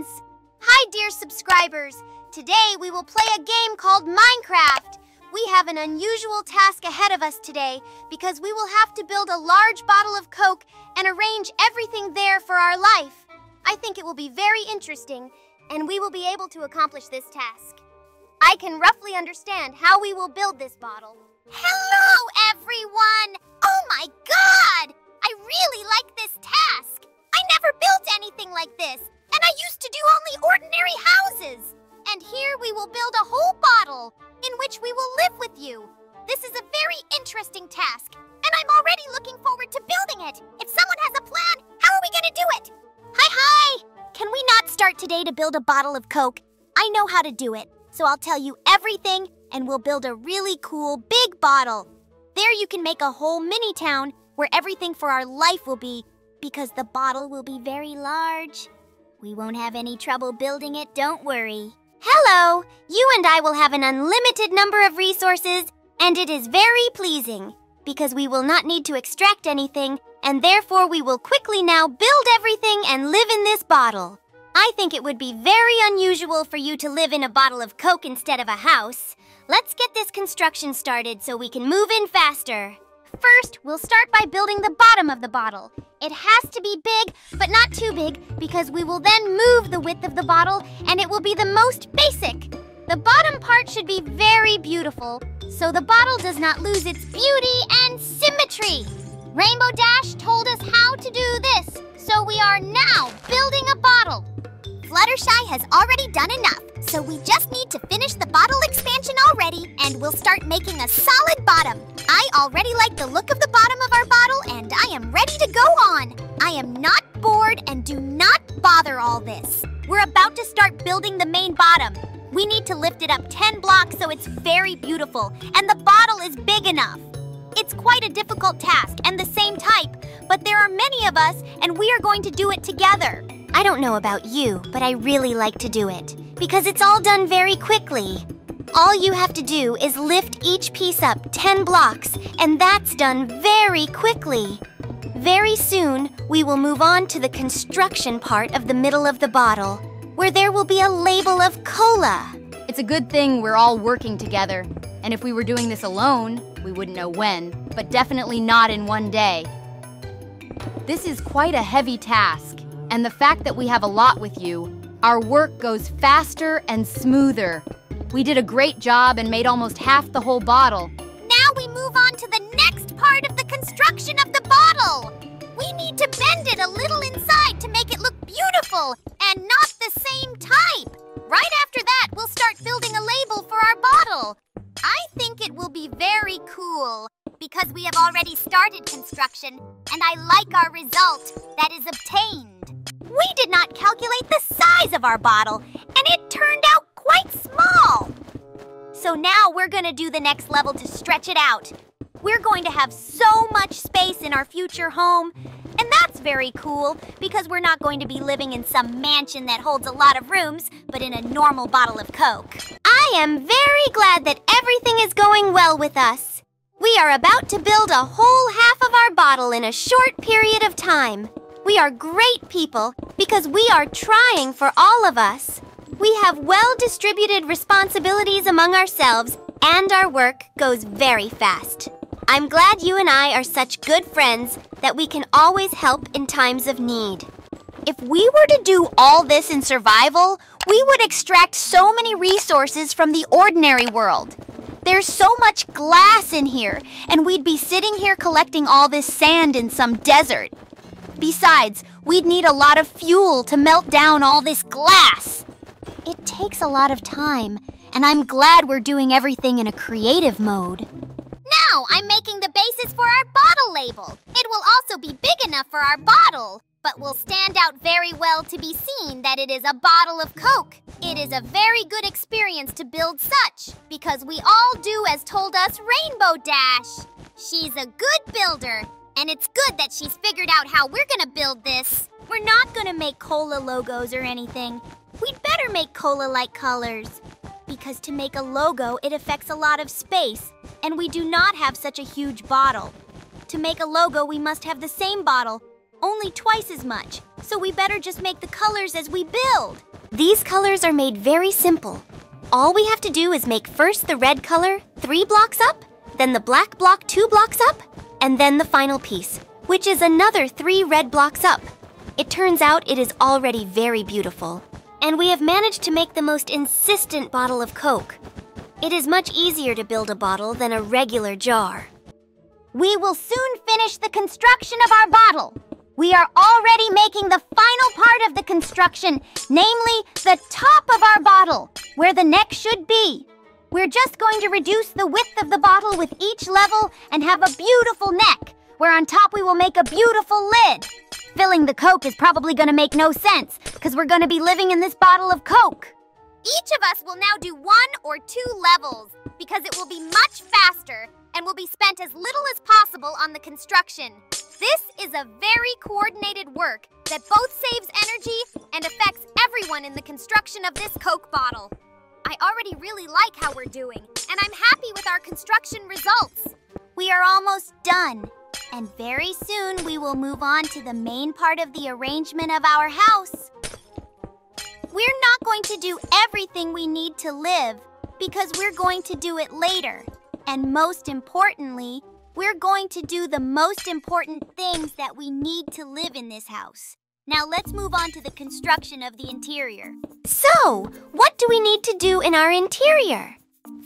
friends! Hi, dear subscribers! Today we will play a game called Minecraft. We have an unusual task ahead of us today because we will have to build a large bottle of Coke and arrange everything there for our life. I think it will be very interesting, and we will be able to accomplish this task. I can roughly understand how we will build this bottle. Hello, everyone! Oh my God! I really like this task. I never built anything like this, and I used to do only ordinary houses. And here we will build a whole bottle in which we will live with you. This is a very interesting task, and I'm already looking forward to building it. If someone has a plan, how are we going to do it? Hi! Can we not start today to build a bottle of Coke? I know how to do it, so I'll tell you everything, and we'll build a really cool big bottle. There you can make a whole mini town where everything for our life will be, because the bottle will be very large. We won't have any trouble building it, don't worry. Hello! You and I will have an unlimited number of resources, and it is very pleasing, because we will not need to extract anything, and therefore we will quickly now build everything and live in this bottle. I think it would be very unusual for you to live in a bottle of Coke instead of a house. Let's get this construction started so we can move in faster. First, we'll start by building the bottom of the bottle. It has to be big, but not too big, because we will then move the width of the bottle, and it will be the most basic. The bottom part should be very beautiful, so the bottle does not lose its beauty and symmetry. Rainbow Dash told us how to do this, so we are now building a bottle. Fluttershy has already done enough, so we just need to finish the bottle expansion already, and we'll start making a solid bottom. I already like the look of the bottom of our bottle, and I am ready to go on. I am not bored, and do not bother all this. We're about to start building the main bottom. We need to lift it up 10 blocks so it's very beautiful, and the bottle is big enough. It's quite a difficult task and the same type, but there are many of us, and we are going to do it together. I don't know about you, but I really like to do it, because it's all done very quickly. All you have to do is lift each piece up 10 blocks, and that's done very quickly. Very soon, we will move on to the construction part of the middle of the bottle, where there will be a label of cola. It's a good thing we're all working together, and if we were doing this alone, we wouldn't know when, but definitely not in one day. This is quite a heavy task, and the fact that we have a lot with you, our work goes faster and smoother. We did a great job and made almost half the whole bottle. Now we move on to the next part of the construction of the bottle. We need to bend it a little inside to make it look beautiful and not the same type. Right after that, we'll start building a label for our bottle. I think it will be very cool because we have already started construction, and I like our result that is obtained. We did not calculate the size of our bottle, and it turned out quite small. So now we're going to do the next level to stretch it out. We're going to have so much space in our future home, and that's very cool because we're not going to be living in some mansion that holds a lot of rooms, but in a normal bottle of Coke. I am very glad that everything is going well with us. We are about to build a whole half of our bottle in a short period of time. We are great people because we are trying for all of us. We have well-distributed responsibilities among ourselves, and our work goes very fast. I'm glad you and I are such good friends that we can always help in times of need. If we were to do all this in survival, we would extract so many resources from the ordinary world. There's so much glass in here, and we'd be sitting here collecting all this sand in some desert. Besides, we'd need a lot of fuel to melt down all this glass. It takes a lot of time, and I'm glad we're doing everything in a creative mode. Now I'm making the basis for our bottle label. It will also be big enough for our bottle, but will stand out very well to be seen that it is a bottle of Coke. It is a very good experience to build such, because we all do as told us Rainbow Dash. She's a good builder, and it's good that she's figured out how we're gonna build this. We're not gonna make cola logos or anything. We'd better make cola-like colors, because to make a logo, it affects a lot of space, and we do not have such a huge bottle. To make a logo, we must have the same bottle, only twice as much, so we better just make the colors as we build. These colors are made very simple. All we have to do is make first the red color 3 blocks up, then the black block 2 blocks up, and then the final piece, which is another 3 red blocks up. It turns out it is already very beautiful. And we have managed to make the most insistent bottle of Coke. It is much easier to build a bottle than a regular jar. We will soon finish the construction of our bottle. We are already making the final part of the construction, namely the top of our bottle, where the neck should be. We're just going to reduce the width of the bottle with each level and have a beautiful neck, where on top we will make a beautiful lid. Filling the Coke is probably going to make no sense, because we're going to be living in this bottle of Coke. Each of us will now do 1 or 2 levels, because it will be much faster and will be spent as little as possible on the construction. This is a very coordinated work that both saves energy and affects everyone in the construction of this Coke bottle. I already really like how we're doing, and I'm happy with our construction results. We are almost done, and very soon we will move on to the main part of the arrangement of our house. We're not going to do everything we need to live, because we're going to do it later. And most importantly, we're going to do the most important things that we need to live in this house. Now let's move on to the construction of the interior. So, what do we need to do in our interior?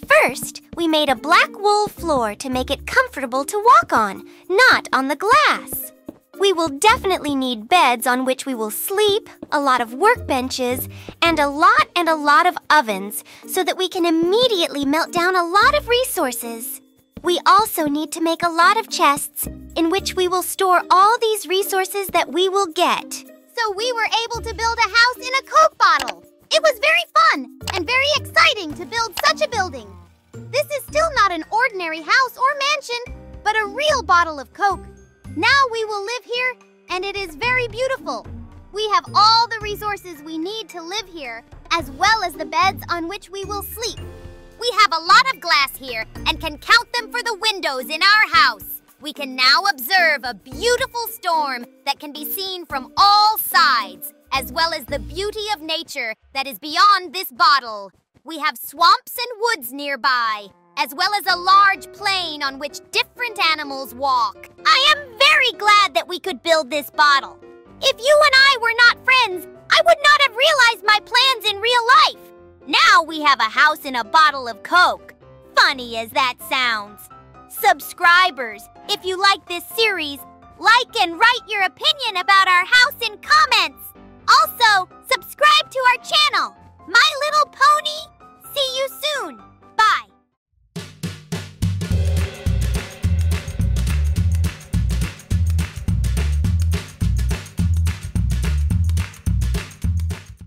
First, we made a black wool floor to make it comfortable to walk on, not on the glass. We will definitely need beds on which we will sleep, a lot of workbenches, and a lot of ovens so that we can immediately melt down a lot of resources. We also need to make a lot of chests in which we will store all these resources that we will get. So we were able to build a house in a Coke bottle. It was very fun and very exciting to build such a building. This is still not an ordinary house or mansion, but a real bottle of Coke. Now we will live here, and it is very beautiful. We have all the resources we need to live here, as well as the beds on which we will sleep. We have a lot of glass here and can count them for the windows in our house. We can now observe a beautiful storm that can be seen from all sides, as well as the beauty of nature that is beyond this bottle. We have swamps and woods nearby, as well as a large plain on which different animals walk. I am very glad that we could build this bottle. If you and I were not friends, I would not have realized my plans in real life. Now we have a house in a bottle of Coke. Funny as that sounds. Subscribers, if you like this series, like and write your opinion about our house in comments. Also, subscribe to our channel, My Little Pony